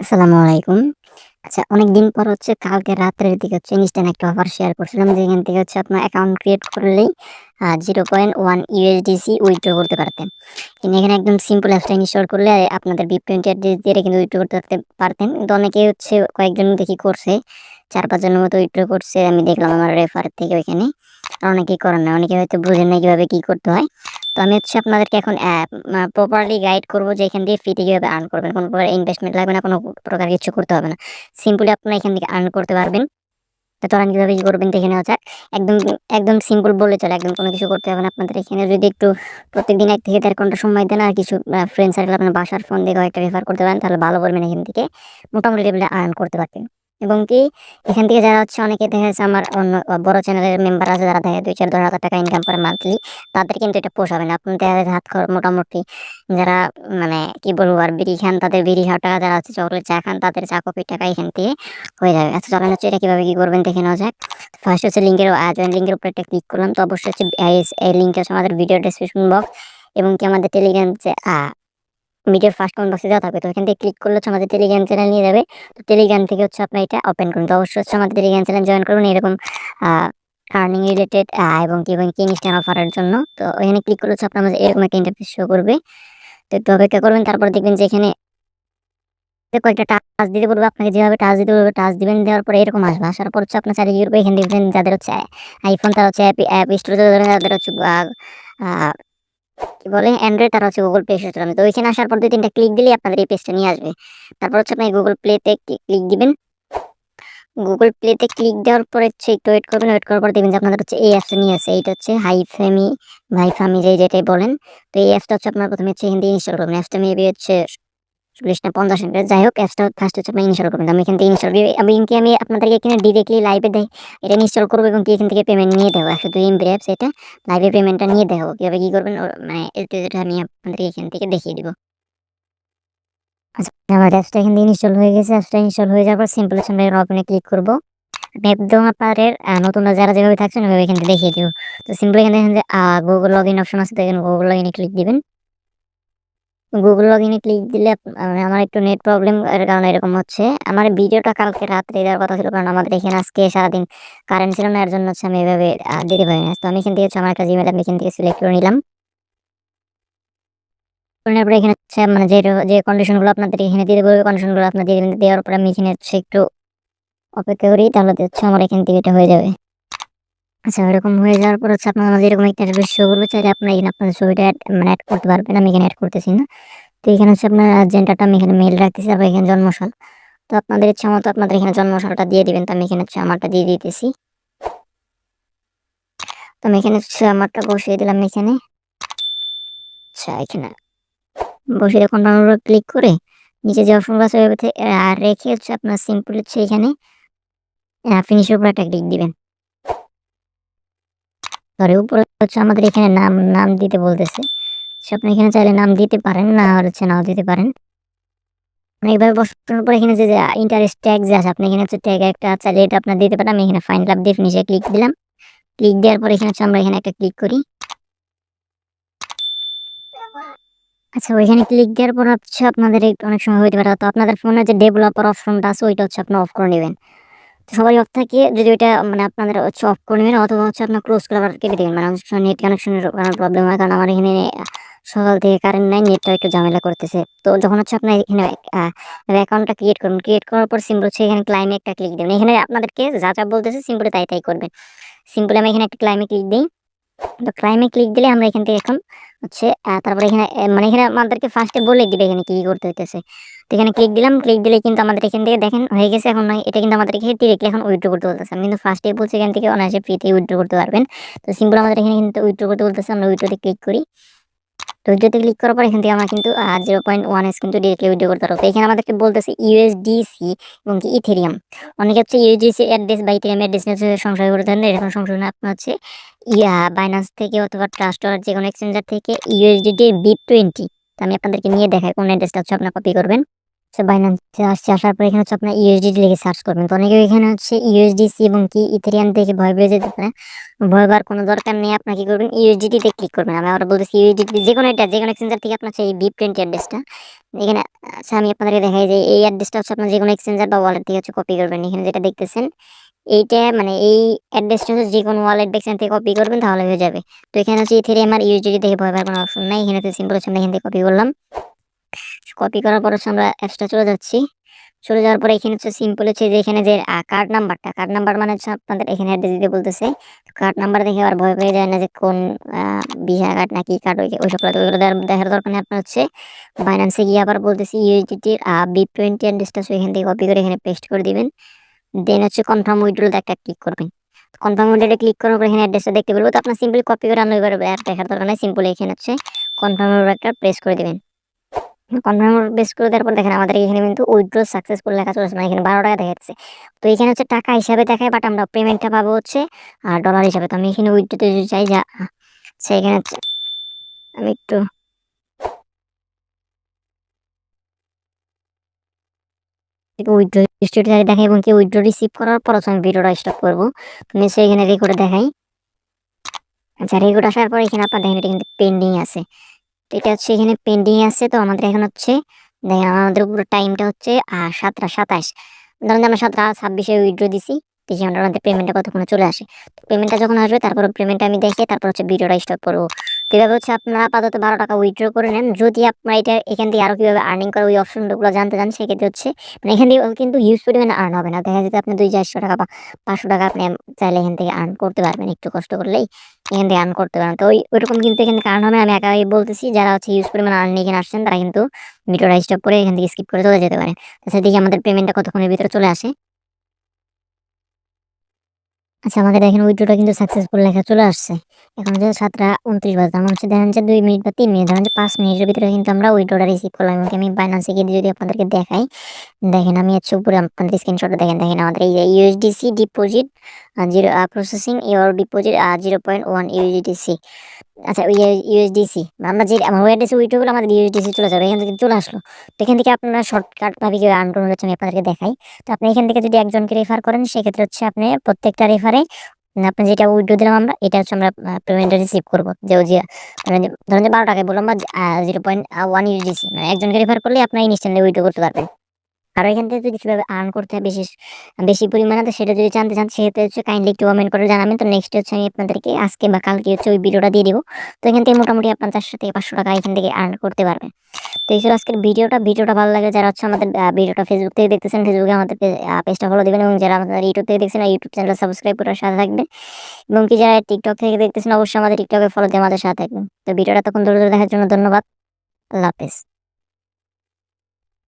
আসসালামু আলাইকুম। আচ্ছা, অনেকদিন পর কালকে রাত্রের দিকে ইনস্ট্যান্ট একটা অফার শেয়ার করছিলাম, যেখান থেকে আপনার অ্যাকাউন্ট ক্রিয়েট করলেই 0.1 ইউএসডিসি উইথড্র করতে পারতেন। কিন্তু এখানে একদম সিম্পল অ্যাপসটা ইনস্টল করলে আপনাদের বিপ20 অ্যাড্রেস দিয়ে কিন্তু উইথড্র করতে পারতেন। কিন্তু অনেকেই কয়েকজন দেখি করছে। ৪-৫ জনের মতো উইথড্র করছে আমি দেখলাম আমার রেফার থেকে ওইখানে। আর অনেকেই করেন না। অনেকে হয়তো বুঝেন না কিভাবে কি করতে হয়। তো আমি আপনাদেরকে এখন প্রপারলি গাইড করব যে এখান দিয়ে ফ্রিতে কিভাবে আর্ন করবেন। কোনো প্রকার ইনভেস্টমেন্ট লাগবে না, কোনো প্রকার কিছু করতে হবে না। সিম্পলি আপনারা এখান থেকে আর্ন করতে পারবেন। তো চলেন কিভাবে কি করবেন দেখে নেওয়া যাক। একদম একদম সিম্পল বললে চলে। একদম কোনো কিছু করতে হবে না। আপনাদের এখানে যদি একটু প্রত্যেকদিন ১ থেকে ১.৫ ঘন্টা সময় দেন আর কিছু ফ্রেন্ড সার্কেল আপনার বাসার ফোন দিয়ে কয়েকটা রেফার করতে পারেন, তাহলে ভালো পরিমাণে এখান থেকে মোটামুটি লেভেলে আর্ন করতে পারবেন। এবং কি এখান থেকে যারা অনেকে দেখা যাচ্ছে আমার অন্য বড় চ্যানেলের মেম্বার আছে, যারা দেখা যায় ২-৪-১০ হাজার টাকা ইনকাম করে মান্থলি, তাদের কিন্তু এটা পোষাবে না। আপনার দেখা যায় হাত খরচ মোটামুটি যারা মানে কি বলবো আর বিড়ি খান, তাদের বিড়ি খাওয়ার টাকা, যারা চকলেট চা খান তাদের চা কফির টাকা এখান থেকে হয়ে যাবে। আচ্ছা চলেন এটা কিভাবে কি করবেন দেখে নেওয়া যাক। ফার্স্ট লিঙ্কের জয়েন লিঙ্কের উপরে একটা ক্লিক করলাম। তো অবশ্যই এই লিঙ্কটা আমাদের ভিডিও ডেসক্রিপশন বক্স এবং কি আমাদের টেলিগ্রাম ভিডিওর ফার্স্ট কমেন্ট বক্সে দেওয়া থাকবে। তো এখান থেকে ক্লিক করলে আমাদের টেলিগ্রাম চ্যানেল নিয়ে যাবে। তো টেলিগ্রাম থেকে আপনার এটা ওপেন করুন। তো অবশ্যই আমাদের টেলিগ্রাম চ্যানেল জয়েন করুন এরকম আর্নিং রিলেটেড এবং কি ইনস্ট্যান্ট অফারের জন্য। তো এখানে ক্লিক করলে আপনার মাঝে এরকম একটা ইন্টারফেস শো করবে। তো একটু অপেক্ষা করবেন, তারপর দেখবেন যে এখানে কয়েকটা টাচ দিতে বলবে আপনাকে, যেভাবে টাচ দিতে বলবে টাচ দিবেন। দেওয়ার পরে এরকম আসবে। আসার পর আপনার চারিদিকে ঘুরবে। এখানে দেখবেন যাদের আইফোন, তারা অ্যাপ স্টোরে যাবেন, যাদের আ কি বলে অ্যান্ড্রয়েড, তারা গুগল প্লে স্টোরে যাবেন। তো ওইখানে আসার পর ২-৩ টা ক্লিক দিলেই আপনাদের এই পেজটা নিয়ে আসবে। তারপর আপনি গুগল প্লেতে ক্লিক দিবেন। গুগল প্লেতে ক্লিক দেওয়ার পরে একটু ওয়েট করবেন। ওয়েট করার পর দেখবেন যে আপনাদের এই অ্যাপসটা নিয়ে আসছে। এইটা ভাইফামি যেটাই বলেন। তো এই অ্যাপসটা আপনারা প্রথমে এখান থেকে ইনস্টল করবেন। অ্যাপসটা মেবি ৪০ না ৫০ এমবি। যাই হোক, অ্যাপসটা ফার্স্ট আপনি ইনস্টল করবেন। আমি এখান থেকে ইনস্টল করি। আমি আপনাদেরকে এখানে ডিরেক্টলি লাইভে এটা ইনস্টল করব এবং কি এখান থেকে পেমেন্ট নিয়ে দেবো। ১০২ এমবির অ্যাপস এটা। লাইভে পেমেন্টটা নিয়ে দেখাবো। কিভাবে কি করবেন মানে এটা আমি আপনাদেরকে এখান থেকে দেখিয়ে দিব। আচ্ছা, আমার অ্যাপসটা এখান থেকে ইনস্টল হয়ে গেছে। অ্যাপসটা ইনস্টল হয়ে যাওয়ার পর সিম্পল আমরা ওপেনে ক্লিক করব। আমি একদম আপনাদের নতুনরা যারা যেভাবে থাকছেন ওইভাবে এখান থেকে দেখিয়ে দিব। তো সিম্পল এখানে দেখেন যে গুগল লগইন অপশন আছে। তো এখানে গুগল লগইনে ক্লিক দিবেন। গুগল লগইনে ক্লিক দিলে আমার একটু নেট প্রবলেম এর কারণে এরকম হচ্ছে। আমার ভিডিওটা কালকে রাত্রে দেওয়ার কথা ছিল, কারণ আমাদের এখানে আজকে সারাদিন কারেন্ট ছিল না। এর জন্য আমি এভাবে দিতে পারি না। তো আমি এখান থেকে আমার একটা জিমেইল আমি এখান থেকে সিলেক্ট করে নিলাম। করে নেওয়ার পরে এখানে মানে যে কন্ডিশনগুলো আপনাদের এখানে দিতে বলবে, কন্ডিশনগুলো আপনার দিয়ে দিবেন। দেওয়ার পরে আমি এখানে একটু অপেক্ষা করি, তাহলে আমার এখান থেকে এটা হয়ে যাবে। আচ্ছা, এরকম হয়ে যাওয়ার পর আপনার মাঝে এরকম একটা ইন্টারফেস শো করবে। চাইলে আপনারা এখানে আপনাদের ছবিটা এড করতে পারবেন। আমি এখানে এড করতেছি না। তো এখানে আপনার জেন্ডারটা আমি এখানে মেল রাখতেছি। তারপর এখানে জন্মসাল। তো আপনাদের ইচ্ছা মতো আপনাদের এখানে জন্মসালটা দিয়ে দিবেন। তো আমি এখানে আমারটা দিয়ে দিতেছি। তো আমি এখানে আমারটা বসিয়ে দিলাম এখানে। আচ্ছা, এখানে বসিয়ে কন্টিনিউ ক্লিক করে নিচে যে অপশনগুলো আছে ওইভাবে আর রেখে আপনার সিম্পল এখানে ফিনিশের উপর একটা ক্লিক দিবেন। পরে উপরে আমাদের এখানে নাম দিতে বলতেছে। আপনি এখানে চাইলে নাম দিতে পারেন, না নাও দিতে পারেন। এইভাবে বসানোর পর এখানে যে ইন্টারেস্ট ট্যাগ যে আছে, আপনি এখানে ট্যাগ একটা চাইলে এটা আপনার দিতে পারেন। আমি এখানে ফাইন্ড লাভ দিয়ে ফিনিশে ক্লিক দিলাম। ক্লিক দেওয়ার পর এখানে আমরা এখানে একটা ক্লিক করি। আচ্ছা, ওইখানে ক্লিক দেওয়ার পর আপনাদের অনেক সময় হইতে পারে, তো আপনাদের ফোনে যে ডেভেলপার অপশনটা আছে ওইটা আপনি অফ করে নেবেন। তো সবাই অফ থাকে যদি ওইটা মানে আপনাদের অফ করে নেবেন, অথবা আপনার ক্লোজ করে আবার কেটে দেবেন। মানে অনেক সময় নেট কানেকশনের প্রবলেম হয়, কারণ আমার এখানে সকাল থেকে কারেন্ট নাই, নেটটা একটু ঝামেলা করতেছে। তো যখন আপনার এখানে অ্যাকাউন্টটা ক্রিয়েট করুন, ক্রিয়েট করার পর সিম্পল এখানে ক্লাইমে একটা ক্লিক দেবেন। এখানে আপনাদেরকে যা যা বলতেছে সিম্পলি তাই করবেন। সিম্পলি আমি এখানে একটা ক্লাইমে ক্লিক দিই। তো ক্লাইমে ক্লিক দিলে আমরা এখান থেকে এখন তারপরে এখানে মানে এখানে আমাদেরকে ফার্স্টে বলে দিবে এখানে কি করতে হইতেছে। তো এখানে ক্লিক দিলাম। ক্লিক দিলে কিন্তু আমাদের এখান থেকে দেখেন হয়ে গেছে। এখন এটা কিন্তু আমাদেরকে ডিরেক্টলি এখন উইথড্র করতে বলতেছে। আমি কিন্তু ফার্স্টে বলছি এখান থেকে অনায়াসে ফ্রিতে উইথড্র করতে পারবেন। তো সিম্পল আমাদের এখানে কিন্তু উইথড্র করতে বলতেছে। আমরা উইথড্রতে ক্লিক করি। তো উইথড্রতে ক্লিক করার পর এখান থেকে আমরা কিন্তু 0.1 কিন্তু ডিরেক্টলি উইথড্র করতে পারবো। তো এখানে আমাদেরকে বলতেছে ইউএসডিসি এবং কি ইথেরিয়াম। অনেকে ইউএসডিসি অ্যাড্রেস বা ইথেরিয়াম অ্যাড্রেস নিয়ে সংশয় করে থাকেন। এরকম সংশয় না, আপনার বাইন্যান্স থেকে অথবা ট্রাস্ট ওয়ালেট যেকোনো এক্সচেঞ্জার থেকে ইউএসডিটি BIP20। তো আমি আপনাদেরকে নিয়ে দেখাই কোন অ্যাড্রেসটা আপনারা কপি করবেন। বাইন্যান্সে আসছে, আসার পরে এখানে হচ্ছে আপনার ইউএসডিটি লিখে সার্চ করবেন। তো অনেকে এখানে হচ্ছে ইউএসডিসি এবং কি ইথেরিয়াম দেখে ভয় পেয়ে যেতে পারে। ভয় পাওয়ার কোনো দরকার নেই। আপনার কি করবেন, ইউএসডিটি তে ক্লিক করবেন। আমি আবার বলতেছি ইউএসডিটি যেকোনো এটা যেকোনো এক্সচেঞ্জার থেকে আপনার সেই BIP20 অ্যাড্রেসটা এখানে, আচ্ছা আমি আপনাদেরকে দেখাই যে এই অ্যাড্রেসটা হচ্ছে আপনার যেকোনো এক্সচেঞ্জার বা ওয়ালেট থেকে হচ্ছে কপি করবেন। এখানে যেটা দেখতেছেন এইটা মানে এই অ্যাড্রেসটা হচ্ছে যেকোনো ওয়ালেট বা এক্সচেঞ্জ থেকে কপি করবেন তাহলে হয়ে যাবে। তো এখানে হচ্ছে ইথেরিয়াম আর ইউএসডিটি দেখে ভয় পাওয়ার কোনো অপশন নাই। এখানে তো সিম্পল হচ্ছে আমরা এখান থেকে কপি করলাম। কপি করার পর হচ্ছে আমরা অ্যাপসটা চলে যাচ্ছি। চলে যাওয়ার পরে এখানে হচ্ছে সিম্পল হচ্ছে যে এখানে যে কার্ড নাম্বার মানে হচ্ছে আপনাদের এখানে অ্যাড্রেস দিতে বলতেছে। কার্ড নাম্বার দেখে আর ভয় পেয়ে যায় না যে কোন ভিসা কার্ড নাকি কার্ড ওইসব ওইগুলো দেখার দরকার নেই। আপনার হচ্ছে বাইন্যান্সে গিয়ে আবার বলতেছি ইউএসডিটির BIP20 অ্যাড্রেসটা এখান থেকে কপি করে এখানে পেস্ট করে দিবেন। দেন হচ্ছে কনফার্ম উইথড্রতে একটা ক্লিক করবেন। কনফার্ম উইথড্রতে ক্লিক করার পর এখানে অ্যাড্রেসটা দেখতে পেলবো। তো আপনার সিম্পলি কপি করে আনলে এবার আর দেখার দরকার নাই। সিম্পলি এখানে হচ্ছে কনফার্ম একটা প্রেস করে দিবেন। কনফার্ম প্রেস করে দেওয়ার পর দেখেন আমাদের এখানে কিন্তু উইথড্র সাকসেসফুল লেখা চলে আসছে, মানে এখানে 12 টাকা দেখাচ্ছে। তো এখানে হচ্ছে টাকা হিসাবে দেখায়, বাট আমরা পেমেন্টটা পাবো হচ্ছে ডলার হিসাবে। তো আমি এখানে উইথড্রতে যদি চাই যা সেখানে হচ্ছে আমি একটু উইথড্র হিস্ট্রিটা দেখাই এবং কি উইথড্র রিসিভ করার পর হচ্ছে আমি ভিডিওটা স্টপ করবো। তো নিশ্চয়ই এখানে রেকর্ডে দেখাই। আচ্ছা রেকর্ড আসার পর এখানে আপনার দেখেন এটা কিন্তু পেন্ডিং আছে। তো এটা হচ্ছে এখানে পেন্ডিং আছে। তো আমাদের এখন হচ্ছে দেখেন আমাদের পুরো টাইমটা হচ্ছে 7টা 27। ধরেন যে আমরা 7টা 26-এ উইথড্র দিছি। দেখি আমাদের পেমেন্টটা কতক্ষণে চলে আসে। পেমেন্টটা যখন আসবে তারপর পেমেন্টটা আমি দেখে তারপর হচ্ছে ভিডিওটা স্টপ করবো। তো এভাবে হচ্ছে আপনারা আপাতত 12 টাকা উইথড্র করে নেন। যদি আপনারা এটা এখান থেকে আরো কিভাবে আর্নিং করে ওই অপশনগুলো জানতে চান, সেক্ষেত্রে হচ্ছে মানে এখান থেকে কিন্তু হিউজ পরিমাণে আর্ন হবে না। দেখা যাচ্ছে আপনি 200-400 টাকা বা 500 টাকা আপনি চাইলে এখান থেকে আর্ন করতে পারবেন একটু কষ্ট করলেই এখান থেকে আর্ন করতে পারেন। তো ওইরকম কিন্তু এখান থেকে আর্ন হবে। আমি একাই বলতেছি, যারা হচ্ছে হিউজ পরিমাণ আর্ন নিয়ে এখানে আসছেন তারা কিন্তু ভিডিওটা স্টপ করে এখান থেকে স্কিপ করে চলে যেতে পারে। আচ্ছা দেখি আমাদের পেমেন্টটা কতক্ষণের ভিতরে চলে আসে। আচ্ছা আমাদের দেখেন উইথড্রটা কিন্তু সাকসেসফুল লেখা চলে আসছে। এখন হচ্ছে 7টা 29 বাজে। আমার হচ্ছে দেখেন যে 2 মিনিট বা 3 মিনিট, ধরেন যে 5 মিনিটের ভিতরে কিন্তু আমরা উইথড্রটা রিসিভ করলাম। এবং আমি বাইন্যান্সে গিয়ে যদি আপনাদেরকে দেখাই, দেখেন আমি হচ্ছে উপরে আপনাদের স্ক্রিনশটে দেখেন আমাদের এই যে USDC deposit zero processing your deposit 0.1 USDC. আচ্ছা ওই ইউএসডিসি আমরা যে আমার ওয়াইডেসি উইথড্র করলে আমাদের ইউএসডিসি চলে যাবে, এখান থেকে চলে আসলো। তো এখান থেকে আপনারা শর্টকাট ভাবে কিভাবে আর্ন করবেন হচ্ছে আমি আপনাদেরকে দেখাই। তো আপনি এখান থেকে যদি একজনকে রেফার করেন, সেক্ষেত্রে হচ্ছে আপনি প্রত্যেকটা রেফারে আপনি যেটা উইথড্র দিলাম আমরা, এটা হচ্ছে আমরা পেমেন্টটা রিসিভ করবো। যে মানে ধরেন যে 12 টাকায় বললাম বা 0.1 ইউএসডিসি, মানে একজনকে রেফার করলে আপনার ইনস্ট্যান্টলি উইথড্র করতে পারবেন। আর এখান থেকে যদি কিভাবে আর্ন করতে হয় বেশি বেশি পরিমাণে, তো সেটা যদি জানতে চান সেক্ষেত্রে হচ্ছে কাইন্ডলি একটু কমেন্ট করে জানাবেন। তো নেক্সট হচ্ছে আমি আপনাদেরকে আজকে বা কালকে হচ্ছে ওই ভিডিওটা দিয়ে দিব। তো এখান থেকে মোটামুটি আপনার 400 থেকে 500 টাকা এখান থেকে আর্ন করতে পারবেন। তো এই ছিল আজকের ভিডিওটা ভালো লাগে যারা হচ্ছে আমাদের ভিডিওটা ফেসবুক থেকে দেখতেছেন, ফেসবুকে আমাদের পেজটা ফলো দিবেন। এবং যারা আমাদের ইউটিউব থেকে দেখছেন ইউটিউব চ্যানেলটা সাবস্ক্রাইব করে সাথে থাকবেন। এবং কি যারা টিকটক থেকে দেখতেছেন অবশ্যই আমাদের টিকটকে ফলো দিয়ে আমাদের সাথে থাকবেন। তো ভিডিওটা তখন ধরে দেখার জন্য ধন্যবাদ। আল্লাহ হাফেজ।